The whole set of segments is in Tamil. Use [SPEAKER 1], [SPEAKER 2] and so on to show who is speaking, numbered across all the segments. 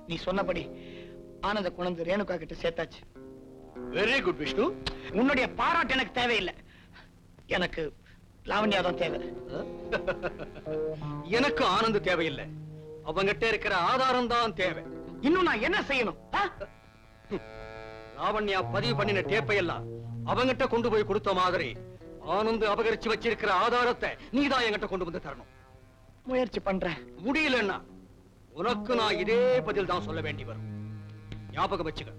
[SPEAKER 1] நீ சொன்னபடி ஆனந்த குணந்து ரேணுகா கிட்ட சேர்த்தாச்சு.
[SPEAKER 2] Very good Vishnu.
[SPEAKER 1] உன்னுடைய பாராட்டு எனக்கு தேவையில்லை. எனக்கு லாவண்யா தான் தேவை.
[SPEAKER 2] எனக்கு ஆனந்த தேவையில்லை. அவங்கிட்ட இருக்கிற ஆதாரம் தான் தேவை.
[SPEAKER 1] இன்னும் நான் என்ன செய்யணும்?
[SPEAKER 2] லாவண்யா பதிவு பண்ணின டேப்பை எல்லாம் அவங்கிட்ட கொண்டு போய் கொடுத்த மாதிரி ஆனந்த் அபகரிச்சு வச்சிருக்கிற ஆதாரத்தை நீதான் என்கிட்ட கொண்டு வந்து தரணும்.
[SPEAKER 1] முயற்சி பண்றேன்.
[SPEAKER 2] முடியலன்னா உனக்கு நான் இதே பதில் தான் சொல்ல வேண்டி வரும். ஞாபகம் வச்சுக்க.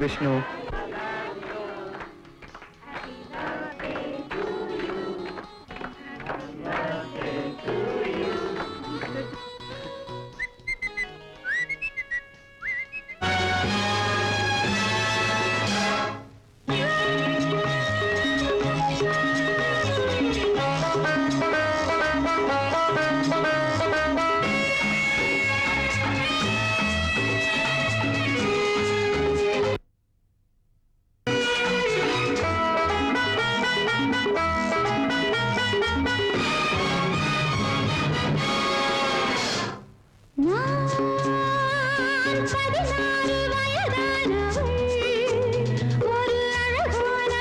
[SPEAKER 1] விஷ்ணு,
[SPEAKER 3] நான் 16 வயதானவள், ஒரு அழகான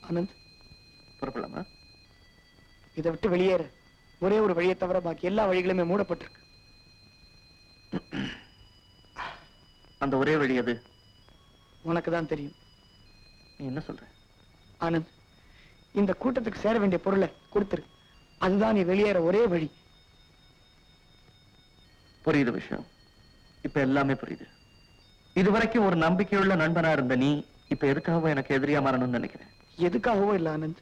[SPEAKER 1] ஆனந்த்,
[SPEAKER 3] புறப்படலாமா?
[SPEAKER 1] இதை விட்டு வெளியேற ஒரே ஒரு வழியை தவிர பாக்கி எல்லா வழிகளுமே மூடப்பட்டிருக்கு.
[SPEAKER 3] அந்த ஒரே வழி அது
[SPEAKER 1] உனக்கு தான் தெரியும்.
[SPEAKER 3] நீ என்ன சொல்ற?
[SPEAKER 1] ஆனந்த், இந்த கூட்டத்துக்கு சேர வேண்டிய பொருளை கொடுத்துரு. அதுதான் நீ வெளியேற ஒரே வழி.
[SPEAKER 3] புரியுது விஷயம். இப்ப எல்லாமே புரியுது. இதுவரைக்கும் ஒரு நம்பிக்கையுள்ள நண்பனா இருந்த நீ இப்ப எதுக்காக எனக்கு எதிரியா மாறணும்னு நினைக்கிறேன்.
[SPEAKER 1] எதுக்காகவோ இல்ல ஆனந்த்,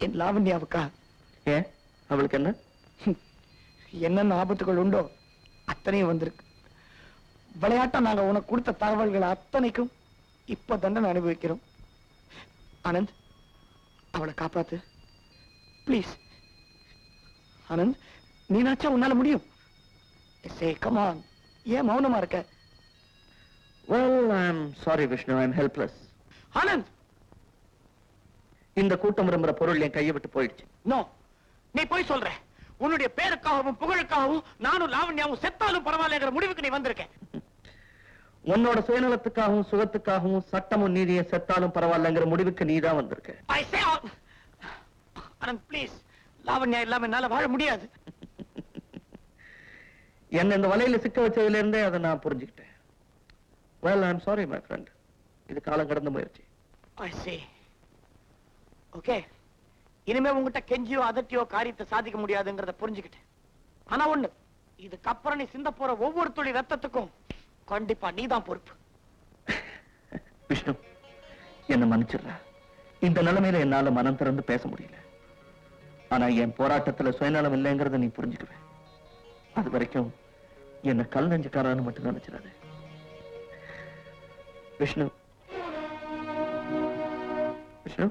[SPEAKER 1] என் லாவண்யாவுக்கா.
[SPEAKER 3] ஏன்? அவளுக்கு என்ன?
[SPEAKER 1] என்னென்ன ஆபத்துகள் உண்டோ அத்தனையும் வந்திருக்கு. விளையாட்டா நாங்க உனக்கு கொடுத்த தகவல்கள் அத்தனைக்கும் இப்ப தண்டனை அனுபவிக்கிறோம். ஆனந்த், அவளை காப்பாத்து ப்ளீஸ். ஆனந்த், நீ நினைச்சா உன்னால முடியும். Come on. ஏன் மௌனமா இருக்க?
[SPEAKER 3] Well, I'm sorry Vishnu, I'm helpless.
[SPEAKER 1] Anand,
[SPEAKER 3] இந்த கூட்டம் விரும்புற பொருள் என் கையை விட்டு போயிடுச்சு.
[SPEAKER 1] நோ, நீ போய் சொல்ற. உன்னுடைய பேருக்காகவும் புகழுக்காகவும் நானும் லாவண்யாவும் செத்தாலும் பரவாயில்லைங்கிற முடிவுக்கு நீ வந்திருக்க.
[SPEAKER 3] உன்னோட சுயநலத்துக்காகவும் சுகத்துக்காகவும் சட்டமும் நீதியை செத்தாலும் பரவாயில்லைங்கிற முடிவுக்கு நீதான் வந்திருக்க.
[SPEAKER 1] ஆனந்த் ப்ளீஸ், லாவண்யா இல்லாம என்னால வாழ முடியாது.
[SPEAKER 3] என்ன இந்த வலையில சிக்க வச்சதுல இருந்தே அதை நான் புரிஞ்சுக்கிட்டேன். Well, I'm sorry my friend. இது காலம் கடந்த முயற்சி.
[SPEAKER 1] I see. ஓகே, இனிமே உங்ககிட்ட கெஞ்சியோ அதட்டியோ காரியத்தை சாதிக்க முடியாதுங்கிறத புரிஞ்சுக்கிட்டேன். ஆனா ஒண்ணு, இதுக்கப்புறம் நீ சிந்த போற ஒவ்வொரு துளி ரத்தத்துக்கும் கண்டிப்பா நீதான் பொறுப்பு.
[SPEAKER 3] விஷ்ணு, என்ன மன்னிச்சிடுற. இந்த நிலைமையில என்னால மனம் திறந்து பேச முடியல. ஆனா என் போராட்டத்துல சுயநலம் இல்லைங்கிறத நீ புரிஞ்சுக்குவேன். அது வரைக்கும் என்ன கல் நெஞ்சுக்காரான்னு மட்டும் நினைச்சிடாது. Vishnu, Vishnu,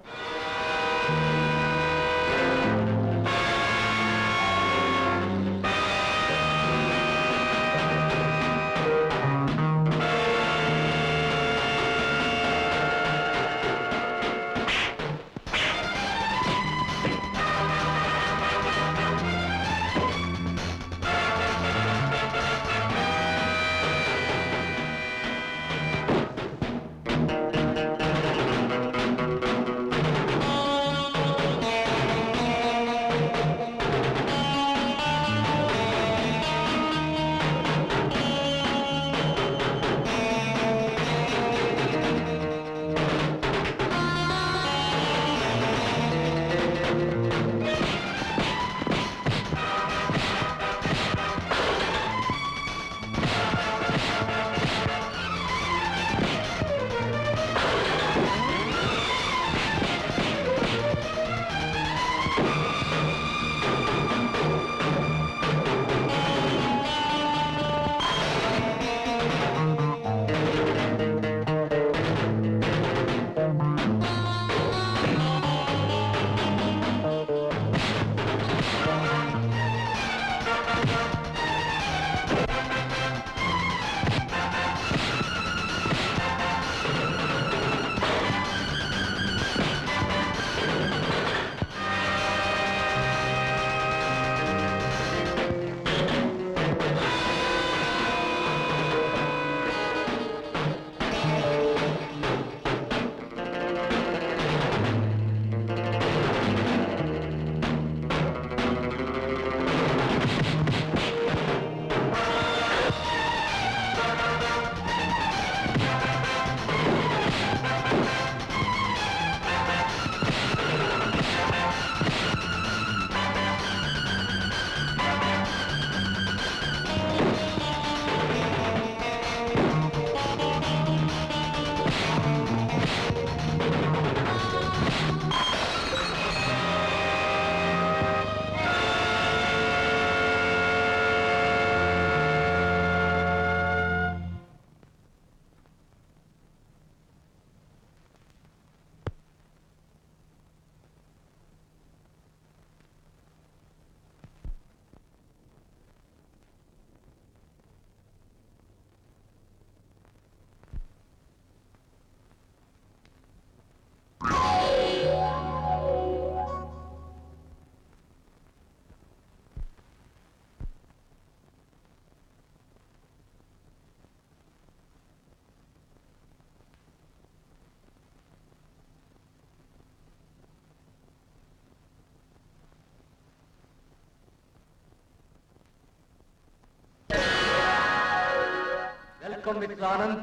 [SPEAKER 2] welcome mister Anand.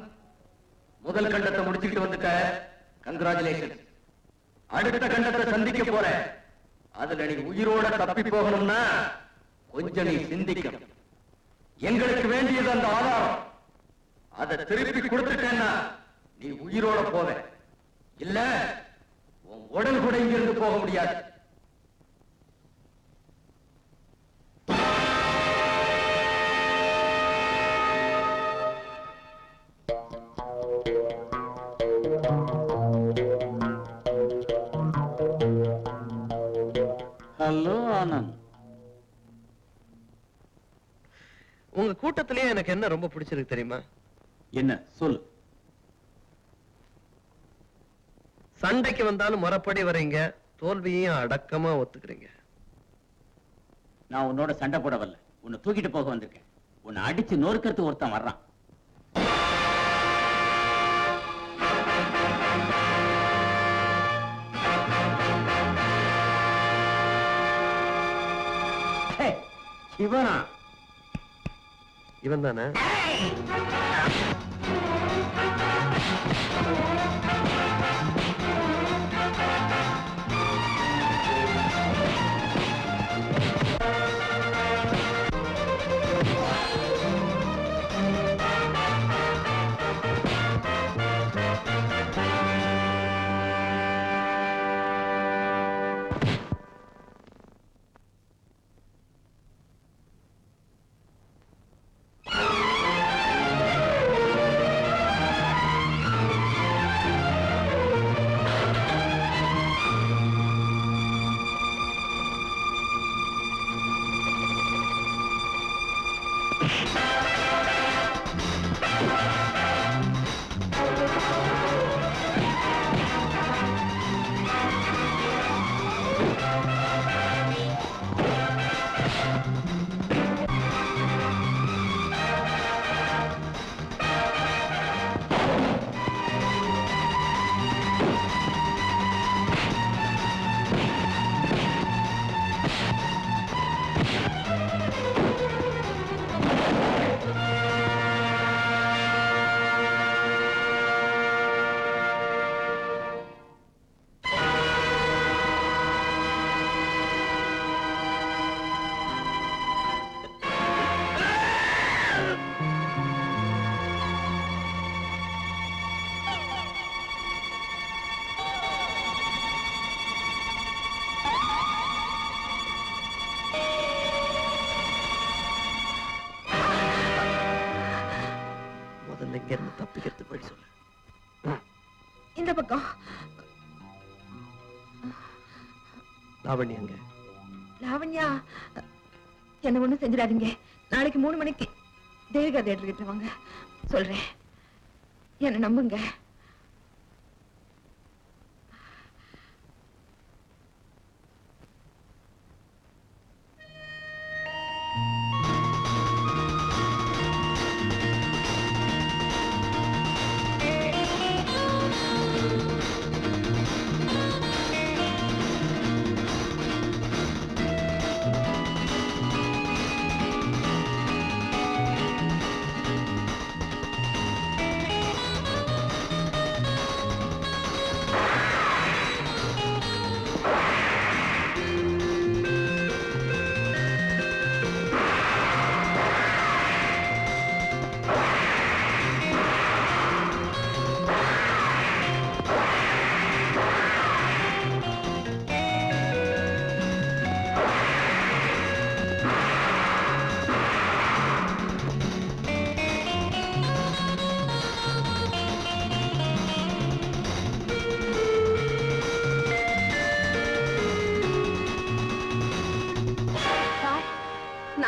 [SPEAKER 2] முதல் கண்டத்தை முடிச்சுட்டு வந்துட்ட. கங்க்ராச்சுலேஷன். அடுத்த கண்டத்தை சந்திக்க போற. அதுல நீ உயிரோட தப்பி போகணும்னா கொஞ்சம் நீ சிந்திக்கணும். எங்களுக்கு வேண்டியது அந்த ஆதாரம். அதை திருப்பி கொடுத்துட்டேன்னா நீ உயிரோட போவ. இல்ல உன் உடல் கூட இங்கிருந்து போக முடியாது.
[SPEAKER 4] ஹலோ ஆனந்த்.
[SPEAKER 5] உங்க கூட்டத்திலேயே எனக்கு என்ன ரொம்ப பிடிச்சிருக்கு தெரியுமா?
[SPEAKER 4] என்ன சொல்லு.
[SPEAKER 5] சண்டைக்கு வந்தாலும் முறைப்படி வரீங்க, தோல்வியையும் அடக்கமா ஒத்துக்கிறீங்க.
[SPEAKER 4] நான் உன்னோட சண்டை போட வரல, உன்னை தூக்கிட்டு போக வந்திருக்கேன். உன்னை அடிச்சு நொறுக்கிறது ஒருத்தன் வர்றான். இவனா?
[SPEAKER 5] இவன் தானே? இங்க இருந்து தப்பிக்கிறதுக்கு வழி சொல்லு.
[SPEAKER 6] இந்த பக்கம்.
[SPEAKER 5] லாவண்யா எங்க?
[SPEAKER 6] லாவண்யா என்ன ஒண்ணும் செஞ்சிடாதீங்க. நாளைக்கு 3 மணிக்கு தேவிகா தியேட்டர் கிட்ட வாங்க, சொல்றேன். என்ன நம்புங்க.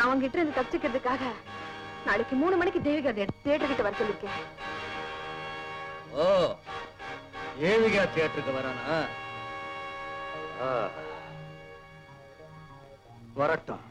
[SPEAKER 6] அவங்கிட்ட இருந்து தப்பிச்சுக்கிறதுக்காக நாளைக்கு 3 மணிக்கு தேவிகா தியேட்டர் கிட்ட வர சொல்லிருக்கேன்.
[SPEAKER 2] ஓ, தேவிகா தியேட்டருக்கு வரானா? வரட்டும்.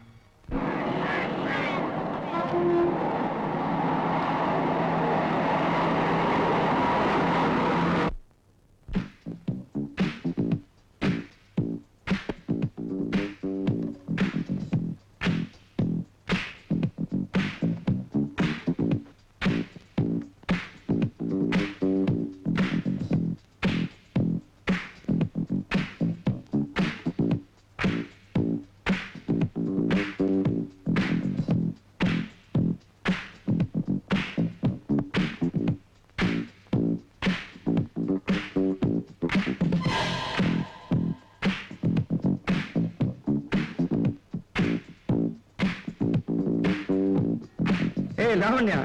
[SPEAKER 3] ஏய் லாவண்யா,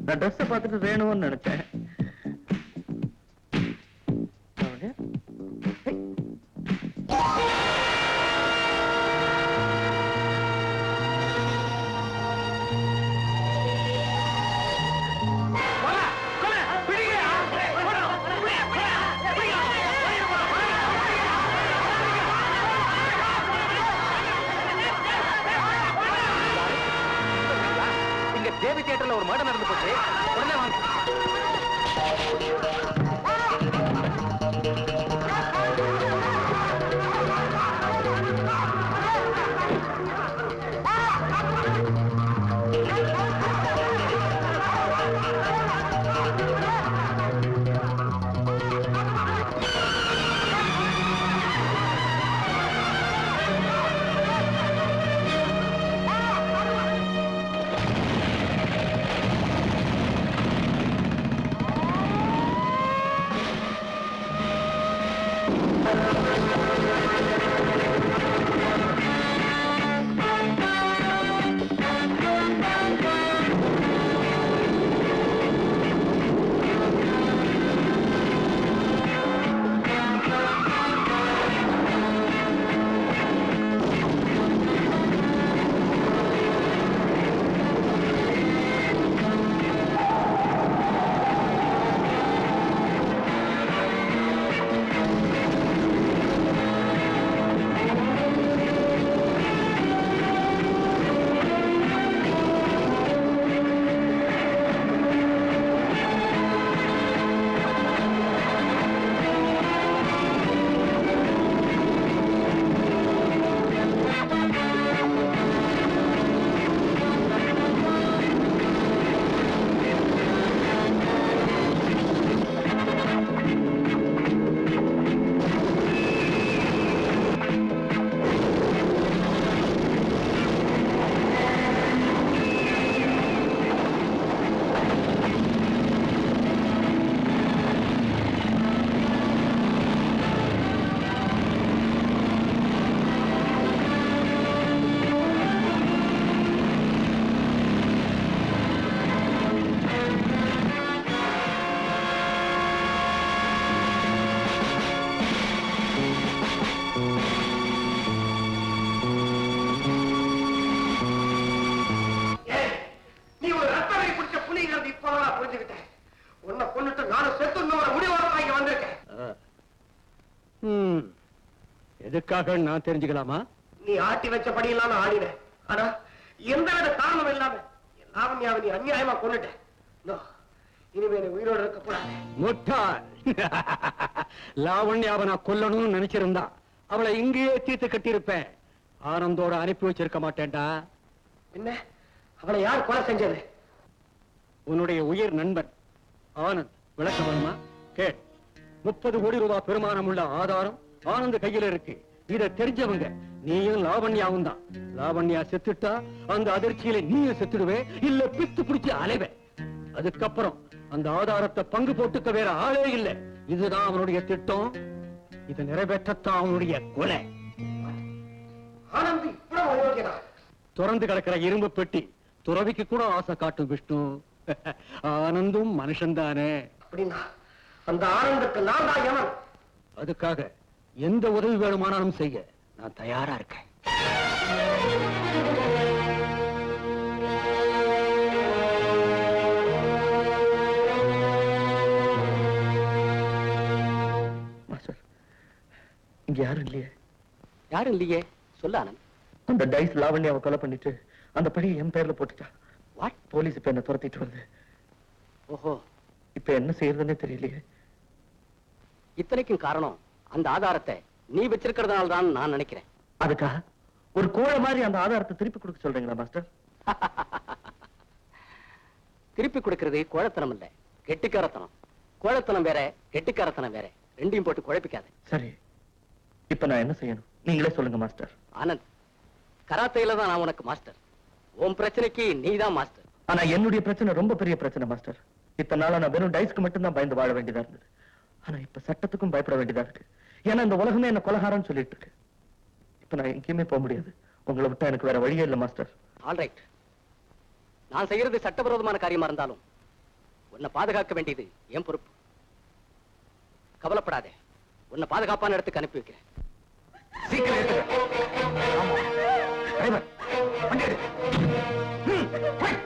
[SPEAKER 3] நான் ட்ரெஸ் பார்த்துட்டு வேணும்னு நினைச்சேன். லாவண்யா, ஏய்.
[SPEAKER 2] இங்க தேவி தியேட்டர்ல ஒரு மர்டர் நடந்து போச்சு. உடனே வாங்க. எதுக்காக நான் தெரிஞ்சுக்கலாமா?
[SPEAKER 1] நீ ஆட்டி வச்சபடி எல்லாம் நான் ஆடினேன். ஆனா எந்தவித காரணம் இல்லாம லாவண்யாவை நீ அநியாயமா கொன்னுட்ட. இனிமே நீ உயிரோடு இருக்க கூடாது.
[SPEAKER 2] முட்டாள். லாவண்யாவை நான் கொல்லணும்னு நினைச்சிருந்தா அவளை இங்கேயே தீர்த்து கட்டியிருப்பேன். ஆனந்தோட அனுப்பி வச்சிருக்க மாட்டேன்டா.
[SPEAKER 1] என்ன? அவளை யார் கொலை செஞ்சது?
[SPEAKER 2] உன்னுடைய உயிர் நண்பன் ஆனந்த். விளக்க வேணுமா? கேள். 30 கோடி ரூபாய் பெருமானம் உள்ள ஆதாரம் ஆனந்த் கையில இருக்கு. இத தெரிஞ்சவங்க நீயும் லாவண்யாவும் தான். லாவண்யா செத்துட்டா அந்த அதிர்ச்சியில நீயும் செத்துடுவே, இல்ல பித்து பிடிச்சு அலைவே. அதுக்கப்புறம் அந்த ஆதாரத்தை பங்கு போட்டுக்க வேற ஆளே இல்ல. இதுதான் அவனுடைய திட்டம். இதை நிறைவேற்றத்தான் அவனுடைய கொலை.
[SPEAKER 1] ஆனந்த் இவ்வளவு அயோக்கியனா?
[SPEAKER 2] திறந்து கிடக்கிற இரும்பு பெட்டி துறவிக்கு கூட ஆசை காட்டும் விஷ்ணு. ஆனந்தும் மனுஷன் தானே.
[SPEAKER 1] அப்படின்னா அந்த ஆனந்துக்கு நான் தான் யமன்.
[SPEAKER 2] அதுக்காக எந்த உதவி வேணுமானாலும் செய்ய நான் தயாரா இருக்கேன்.
[SPEAKER 3] இங்க யாரும் இல்லையே?
[SPEAKER 2] யாரும் இல்லையே. சொல்ல ஆனந்த்.
[SPEAKER 3] அந்த டைஸ் லாவண்யாவை கொலை பண்ணிட்டு அந்த பழியை என் பேர்ல போட்டுட்டா.
[SPEAKER 2] வாட்?
[SPEAKER 3] போலீஸ் இப்ப என்ன துரத்திட்டு வருது.
[SPEAKER 2] ஓஹோ,
[SPEAKER 3] இப்ப என்ன செய்யறதுன்னே தெரியலையே.
[SPEAKER 2] இத்தனைக்கும் காரணம் அந்த ஆதாரத்தை நீ வச்சிருக்கிறதுனால தான் நான் நினைக்கிறேன்.
[SPEAKER 3] அதுக்காக ஒரு கோழை மாதிரி அந்த ஆதாரத்தை திருப்பி கொடுக்க சொல்றீங்களா மாஸ்டர்?
[SPEAKER 2] திருப்பி கொடுக்கிறது கோழத்தனம் இல்ல, கெட்டிக்காரத்தனம். கோழத்தனம் வேற, கெட்டிக்காரத்தனம் வேற. ரெண்டையும் போட்டு குழப்பிக்காது.
[SPEAKER 3] சரி, இப்ப நான் என்ன செய்யணும் நீங்களே சொல்லுங்க மாஸ்டர்.
[SPEAKER 2] ஆனந்த், கராத்தையில தான் நான் உனக்கு மாஸ்டர். உன் பிரச்சனைக்கு நீ தான் மாஸ்டர்.
[SPEAKER 3] ஆனா என்னுடைய பிரச்சனை ரொம்ப பெரிய பிரச்சனை மாஸ்டர். இத்தனை நாளா நான் வெறும் டைஸ்க்கு மட்டும்தான் பயந்து வாழ வேண்டியதா இருந்தது. ஆனா இப்ப சட்டத்துக்கும் பயப்பட வேண்டியதா இருக்கு. ஏன்னா இந்த உலகமே என்ன கொலகாரன்னு சொல்லிட்டு இருக்கு. இப்ப நான் எங்கேயுமே போக முடியாது. உங்களை விட்டா எனக்கு வேற வழியே இல்ல மாஸ்டர்.
[SPEAKER 2] ஆல் ரைட், நான் செய்யறது சட்டவிரோதமான காரியமா இருந்தாலும் உன்னை பாதுகாக்க வேண்டியது என் பொறுப்பு. கவலைப்படாதே, உன்னை பாதுகாப்பான இடத்துக்கு அனுப்பி வைக்கிறேன்.
[SPEAKER 3] சீக்கிரம் ஏத்துங்க. ஆமா. டிரைவர், வண்டி எடு. போய்.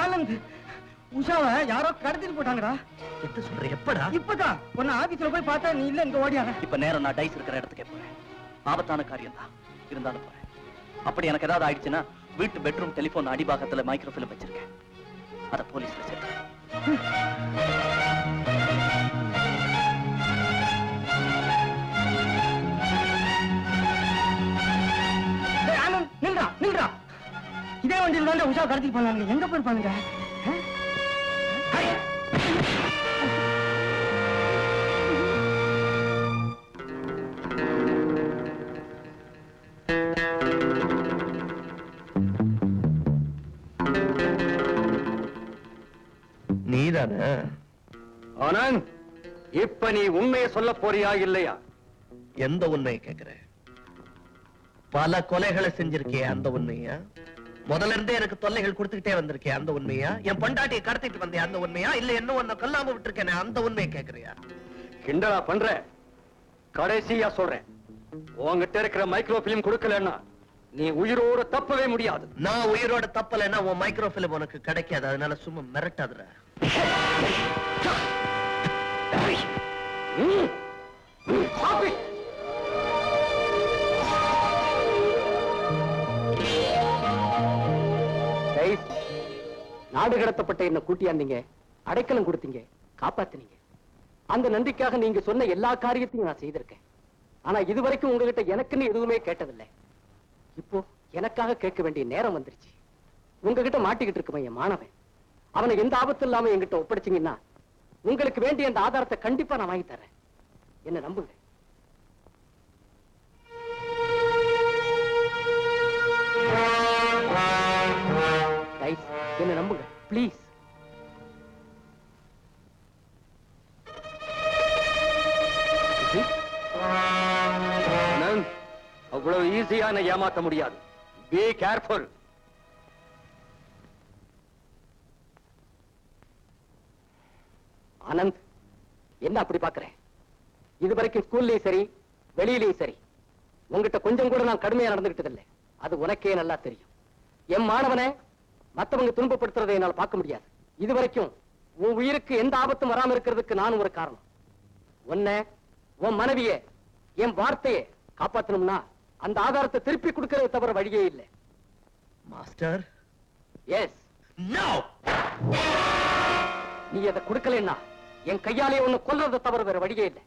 [SPEAKER 1] ஆனந்த், உஷாவை யாரோ கடத்திட்டு போட்டாங்கடா.
[SPEAKER 3] என்ன சொல்ற? எப்படா?
[SPEAKER 1] இப்பதான் உன்னை ஆபீஸ்ல போய் பார்த்தா நீ இல்ல, இங்க ஓடியாங்க.
[SPEAKER 3] இப்ப நேரம் நான் டைஸ் இருக்கிற இடத்துக்கே போறேன். ஆபத்தான காரியம் தான் இருந்தாலும் போறேன். அப்படி எனக்கு ஏதாவது ஆயிடுச்சுன்னா வீட்டு பெட்ரூம் டெலிபோன் அடிபாகத்துல மைக்ரோஃபிலம் வச்சிருக்கேன். அத போலீஸ்ல சேர்த்து.
[SPEAKER 1] ஆனந்த், நில்றா நில்றா. இதே வண்டியில் தான் உஷா கடத்திட்டு போனாங்க. எங்க போயிருப்பானுங்க?
[SPEAKER 3] நீதானே?
[SPEAKER 2] ஆனந்த், இப்ப நீ உண்மையை சொல்ல போறியா இல்லையா?
[SPEAKER 3] எந்த உண்மையை கேக்குற? பல கொலைகளை செஞ்சிருக்கிய அந்த உண்மையா? முதல்ல இருந்தே எனக்கு தொல்லைகள் கொடுத்துக்கிட்டே வந்திருக்கேன் அந்த உண்மையா? என் பொண்டாட்டியை கடத்திட்டு வந்தேன் அந்த உண்மையா? இல்ல என்ன ஒன்ன கொல்லாம விட்டுருக்கேன் அந்த உண்மையை கேக்குறியா?
[SPEAKER 2] கிண்டலா பண்ற? கடைசியா சொல்றேன், உன்கிட்ட இருக்கிற மைக்ரோ பிலிம் கொடுக்கலன்னா நீ உயிரோட தப்பவே முடியாது.
[SPEAKER 3] நான் உயிரோட தப்பலைன்னா உன் மைக்ரோஃபிலிம் உனக்கு கிடைக்காது. அதனால சும்மா மிரட்டாதுற.
[SPEAKER 2] நாடு கடத்தப்பட்ட என்ன கூட்டியாந்தீங்க, அடைக்கலம் கொடுத்தீங்க, காப்பாத்தினீங்க. அந்த நன்றிக்காக நீங்க சொன்ன எல்லா காரியத்தையும் நான் செய்திருக்கேன். ஆனா இதுவரைக்கும் உங்ககிட்ட எனக்குன்னு எதுவுமே கேட்டதில்லை. இப்போ எனக்காக கேட்க வேண்டிய நேரம் வந்துருச்சு. உங்ககிட்ட மாட்டிக்கிட்டு இருக்குமே என் மாணவன், அவனை எந்த ஆபத்து இல்லாம என்கிட்ட ஒப்படைச்சீங்கன்னா உங்களுக்கு வேண்டிய அந்த ஆதாரத்தை கண்டிப்பா நான் வாங்கி தரேன். என்ன நம்புங்க. என்ன நம்புங்க பிளீஸ். அவ்வளவு ஈஸியான ஏமாத்த முடியாது. Be careful. ஆனந்த், என்ன அப்படி பாக்குறேன்? இதுவரைக்கும் ஸ்கூல்லயும் சரி வெளியிலயும் சரி உங்ககிட்ட கொஞ்சம் கூட நான் கடுமையா நடந்துகிட்டது இல்லை. அது உனக்கே நல்லா தெரியும். என் மாணவனை மத்தவங்க துன்பப்படுத்துறதை என்னால் பார்க்க முடியாது. இதுவரைக்கும் உன் உயிருக்கு எந்த ஆபத்தும் வராம இருக்கிறதுக்கு நானும் ஒரு காரணம். உன்னை, உன் மனைவியை, என் வார்த்தையை காப்பாற்றணும்னா அந்த ஆதாரத்தை திருப்பி கொடுக்கறது தவிர வழியே இல்லை.
[SPEAKER 3] Master,
[SPEAKER 2] yes.
[SPEAKER 3] நோ.
[SPEAKER 2] நீ அதை கொடுக்கலன்னா என் கையாலே உன்னை கொல்றதை தவிர வேற வழியே இல்லை.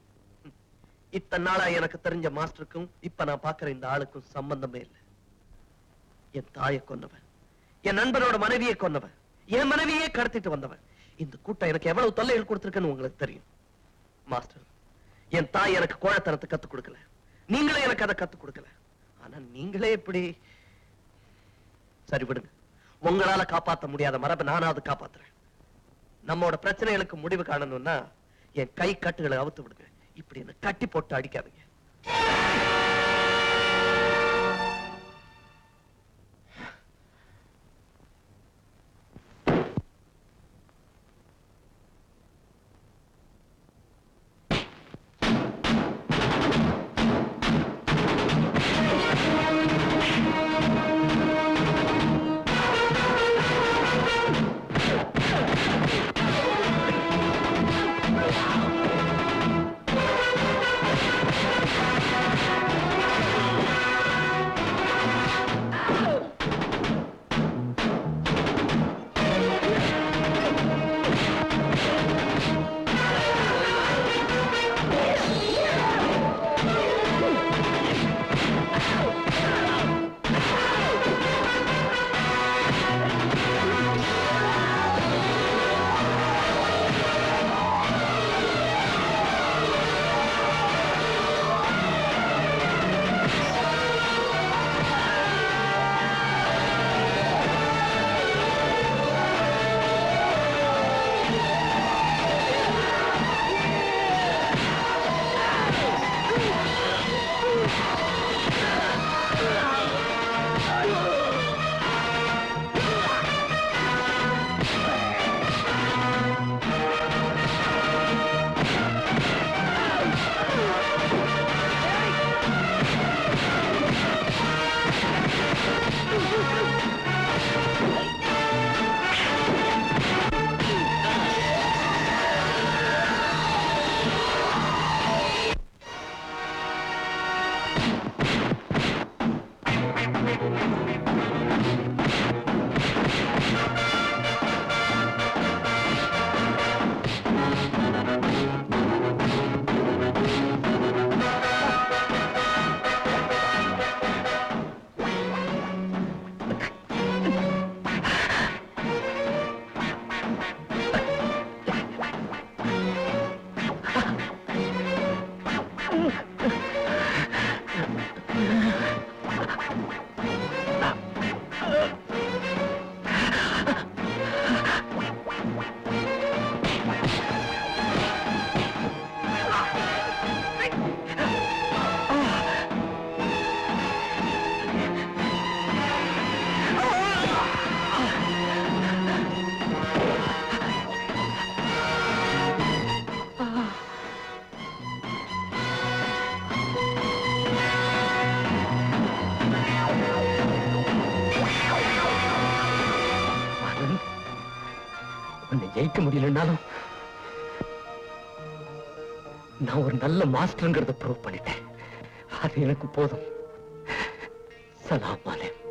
[SPEAKER 3] இத்தனை நாளா எனக்கு தெரிஞ்ச மாஸ்டருக்கும் இப்ப நான் பாக்குற இந்த ஆளுக்கும் சம்பந்தமே இல்லை. என் தாயை கொன்னவன், என் நண்பனோட மனைவியை கொன்னவன், என் மனைவியே கடத்திட்டு வந்தவன். இந்த கூட்டம் எனக்கு எவ்வளவு தொல்லைகள் கொடுத்திருக்குன்னு உங்களுக்கு தெரியும். மாஸ்டர், என் தாய் எனக்கு கோழத்தனத்தை கத்துக் கொடுக்கல, நீங்களே எனக்கு அதை கத்துக் கொடுக்கல. ஆனா நீங்களே இப்படி சரி விடுங்க. உங்களால காப்பாற்ற முடியாத மரபை நானாவது காப்பாத்துறேன். நம்மோட பிரச்சனைகளுக்கு முடிவு காணணும்னா என் கை கட்டுகளை அவுத்து விடுங்க. இப்படி என்ன கட்டி போட்டு அடிக்காதீங்க. உன்னை ஜெயிக்க முடியலன்னாலும் நான் ஒரு நல்ல மாஸ்டர்ங்கிறத ப்ரூவ் பண்ணிட்டேன். அது எனக்கு போதும். சலாம் அலைக்கும்.